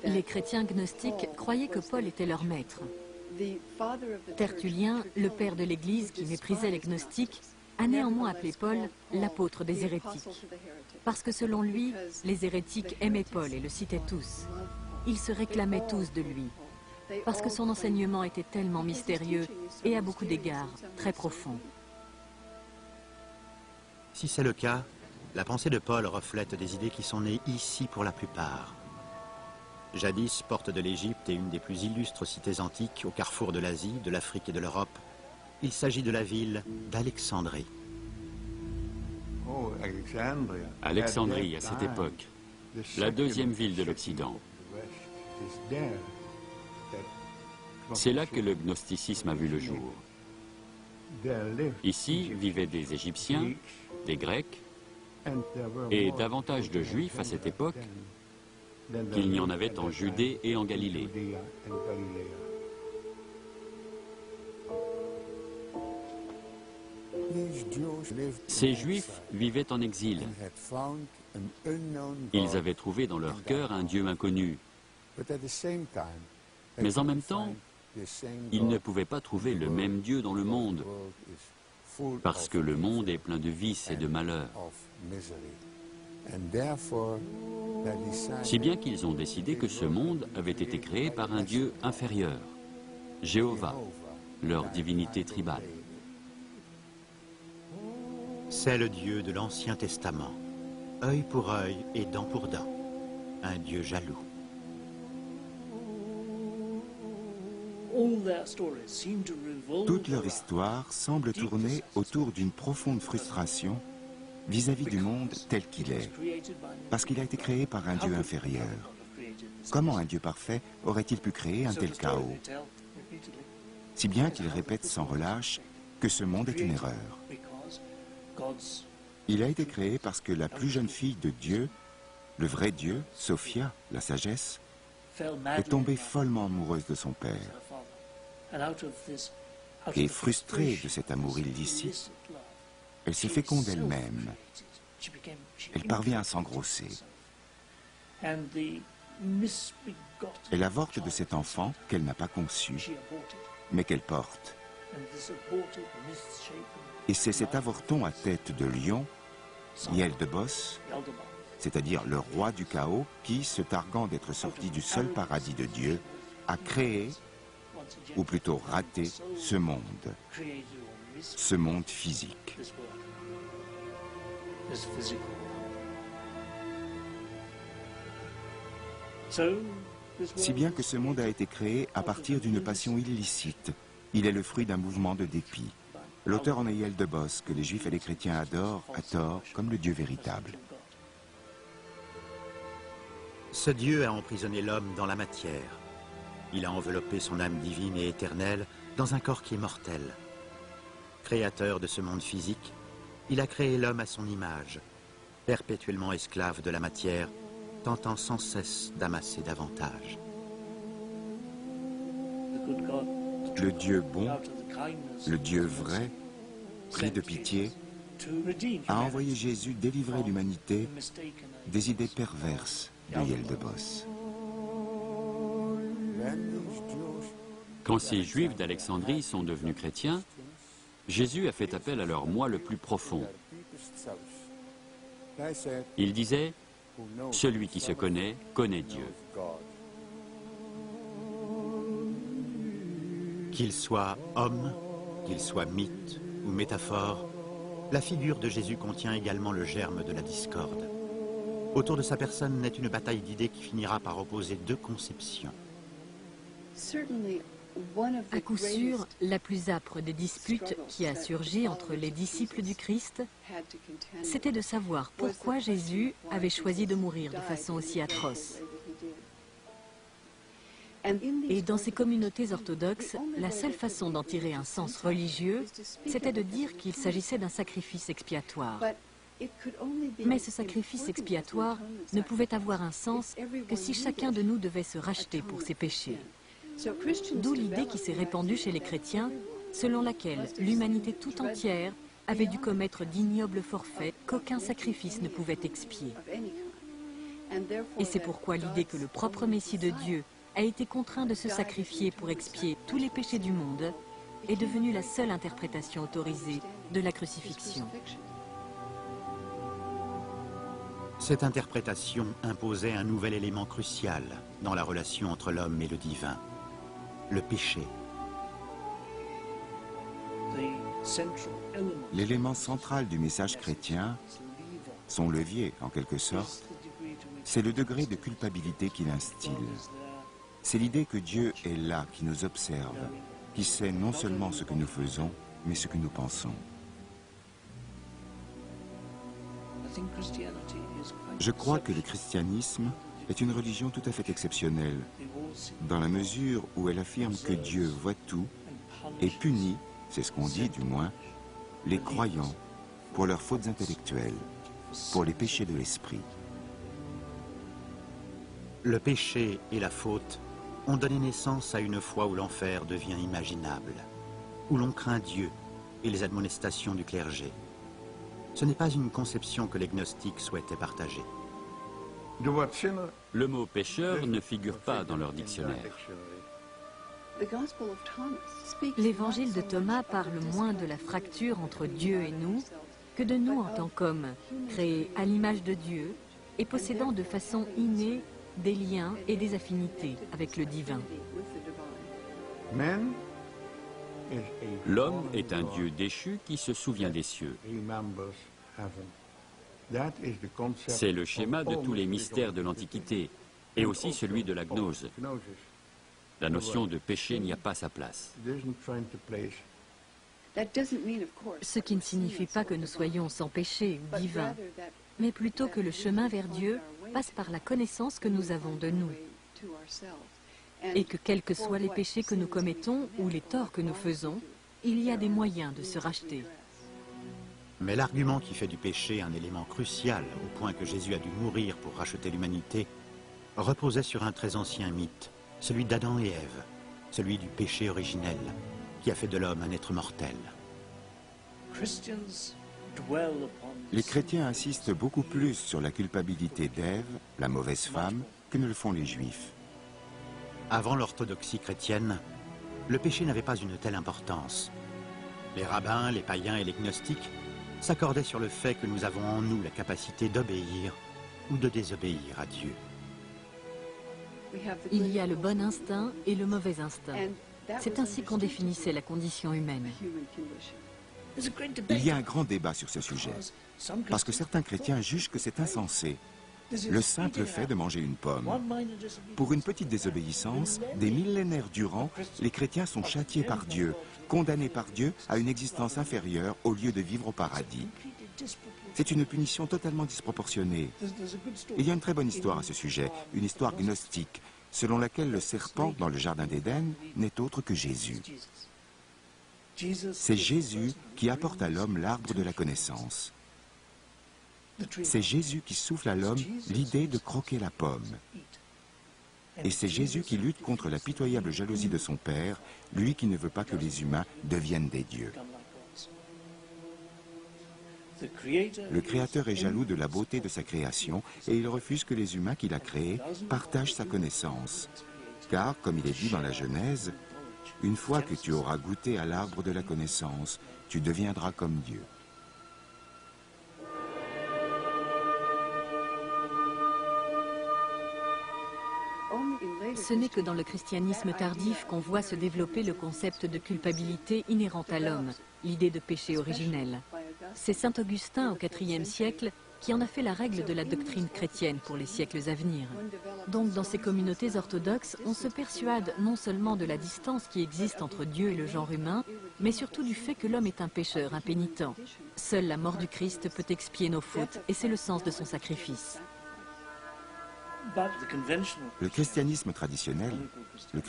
Les chrétiens gnostiques croyaient que Paul était leur maître. Tertullien, le père de l'Église qui méprisait les gnostiques, a néanmoins appelé Paul l'apôtre des hérétiques. Parce que selon lui, les hérétiques aimaient Paul et le citaient tous. Ils se réclamaient tous de lui. Parce que son enseignement était tellement mystérieux et à beaucoup d'égards très profond. Si c'est le cas, la pensée de Paul reflète des idées qui sont nées ici pour la plupart. Jadis, porte de l'Égypte et une des plus illustres cités antiques au carrefour de l'Asie, de l'Afrique et de l'Europe, il s'agit de la ville d'Alexandrie. Alexandrie, à cette époque, la deuxième ville de l'Occident. C'est là que le gnosticisme a vu le jour. Ici vivaient des Égyptiens, des Grecs et davantage de Juifs à cette époque qu'il n'y en avait en Judée et en Galilée. Ces Juifs vivaient en exil. Ils avaient trouvé dans leur cœur un Dieu inconnu. Mais en même temps, ils ne pouvaient pas trouver le même Dieu dans le monde, parce que le monde est plein de vices et de malheurs. Si bien qu'ils ont décidé que ce monde avait été créé par un Dieu inférieur, Jéhovah, leur divinité tribale. C'est le Dieu de l'Ancien Testament, œil pour œil et dent pour dent, un Dieu jaloux. Toute leur histoire semble tourner autour d'une profonde frustration vis-à-vis du monde tel qu'il est, parce qu'il a été créé par un Dieu inférieur. Comment un Dieu parfait aurait-il pu créer un tel chaos? Si bien qu'ils répètent sans relâche que ce monde est une erreur. Il a été créé parce que la plus jeune fille de Dieu, le vrai Dieu, Sophia, la sagesse, est tombée follement amoureuse de son père. Et frustrée de cet amour illicite, elle se féconde elle-même. Elle parvient à s'engrosser. Elle avorte de cet enfant qu'elle n'a pas conçu, mais qu'elle porte. Et c'est cet avorton à tête de lion, Yel-de-Bos, c'est-à-dire le roi du chaos, qui, se targuant d'être sorti du seul paradis de Dieu, a créé, ou plutôt raté, ce monde physique. Si bien que ce monde a été créé à partir d'une passion illicite. Il est le fruit d'un mouvement de dépit. L'auteur en est Yel-de-Bos, que les Juifs et les chrétiens adorent, à tort, comme le Dieu véritable. Ce Dieu a emprisonné l'homme dans la matière. Il a enveloppé son âme divine et éternelle dans un corps qui est mortel. Créateur de ce monde physique, il a créé l'homme à son image, perpétuellement esclave de la matière, tentant sans cesse d'amasser davantage. Le Dieu bon, le Dieu vrai, pris de pitié, a envoyé Jésus délivrer l'humanité des idées perverses de Yel-de-Bos. Quand ces Juifs d'Alexandrie sont devenus chrétiens, Jésus a fait appel à leur moi le plus profond. Il disait, « Celui qui se connaît, connaît Dieu. » Qu'il soit homme, qu'il soit mythe ou métaphore, la figure de Jésus contient également le germe de la discorde. Autour de sa personne naît une bataille d'idées qui finira par opposer deux conceptions. À coup sûr, la plus âpre des disputes qui a surgi entre les disciples du Christ, c'était de savoir pourquoi Jésus avait choisi de mourir de façon aussi atroce. Et dans ces communautés orthodoxes, la seule façon d'en tirer un sens religieux, c'était de dire qu'il s'agissait d'un sacrifice expiatoire. Mais ce sacrifice expiatoire ne pouvait avoir un sens que si chacun de nous devait se racheter pour ses péchés. D'où l'idée qui s'est répandue chez les chrétiens, selon laquelle l'humanité tout entière avait dû commettre d'ignobles forfaits qu'aucun sacrifice ne pouvait expier. Et c'est pourquoi l'idée que le propre Messie de Dieu a été contraint de se sacrifier pour expier tous les péchés du monde est devenue la seule interprétation autorisée de la crucifixion. Cette interprétation imposait un nouvel élément crucial dans la relation entre l'homme et le divin, le péché. L'élément central du message chrétien, son levier en quelque sorte, c'est le degré de culpabilité qu'il instille. C'est l'idée que Dieu est là, qui nous observe, qui sait non seulement ce que nous faisons, mais ce que nous pensons. Je crois que le christianisme est une religion tout à fait exceptionnelle, dans la mesure où elle affirme que Dieu voit tout et punit, c'est ce qu'on dit du moins, les croyants pour leurs fautes intellectuelles, pour les péchés de l'esprit. Le péché et la faute ont donné naissance à une foi où l'enfer devient imaginable, où l'on craint Dieu et les admonestations du clergé. Ce n'est pas une conception que les gnostiques souhaitaient partager. Le mot pécheur ne figure pas dans leur dictionnaire. L'évangile de Thomas parle moins de la fracture entre Dieu et nous que de nous en tant qu'hommes, créés à l'image de Dieu et possédant de façon innée des liens et des affinités avec le divin. L'homme est un Dieu déchu qui se souvient des cieux. C'est le schéma de tous les mystères de l'Antiquité et aussi celui de la gnose. La notion de péché n'y a pas sa place. Ce qui ne signifie pas que nous soyons sans péché ou divins, mais plutôt que le chemin vers Dieu passe par la connaissance que nous avons de nous. Et que quels que soient les péchés que nous commettons ou les torts que nous faisons, il y a des moyens de se racheter. Mais l'argument qui fait du péché un élément crucial au point que Jésus a dû mourir pour racheter l'humanité reposait sur un très ancien mythe, celui d'Adam et Ève, celui du péché originel qui a fait de l'homme un être mortel. Les chrétiens insistent beaucoup plus sur la culpabilité d'Ève, la mauvaise femme, que ne le font les Juifs. Avant l'orthodoxie chrétienne, le péché n'avait pas une telle importance. Les rabbins, les païens et les gnostiques s'accordaient sur le fait que nous avons en nous la capacité d'obéir ou de désobéir à Dieu. Il y a le bon instinct et le mauvais instinct. C'est ainsi qu'on définissait la condition humaine. Il y a un grand débat sur ce sujet, parce que certains chrétiens jugent que c'est insensé. Le simple fait de manger une pomme. Pour une petite désobéissance, des millénaires durant, les chrétiens sont châtiés par Dieu, condamnés par Dieu à une existence inférieure au lieu de vivre au paradis. C'est une punition totalement disproportionnée. Il y a une très bonne histoire à ce sujet, une histoire gnostique, selon laquelle le serpent dans le jardin d'Éden n'est autre que Jésus. C'est Jésus qui apporte à l'homme l'arbre de la connaissance. C'est Jésus qui souffle à l'homme l'idée de croquer la pomme. Et c'est Jésus qui lutte contre la pitoyable jalousie de son Père, lui qui ne veut pas que les humains deviennent des dieux. Le Créateur est jaloux de la beauté de sa création et il refuse que les humains qu'il a créés partagent sa connaissance. Car, comme il est dit dans la Genèse, une fois que tu auras goûté à l'arbre de la connaissance, tu deviendras comme Dieu. Ce n'est que dans le christianisme tardif qu'on voit se développer le concept de culpabilité inhérente à l'homme, l'idée de péché originel. C'est saint Augustin au IVe siècle qui en a fait la règle de la doctrine chrétienne pour les siècles à venir. Donc dans ces communautés orthodoxes, on se persuade non seulement de la distance qui existe entre Dieu et le genre humain, mais surtout du fait que l'homme est un pécheur impénitent. Seule la mort du Christ peut expier nos fautes et c'est le sens de son sacrifice. Le christianisme traditionnel, le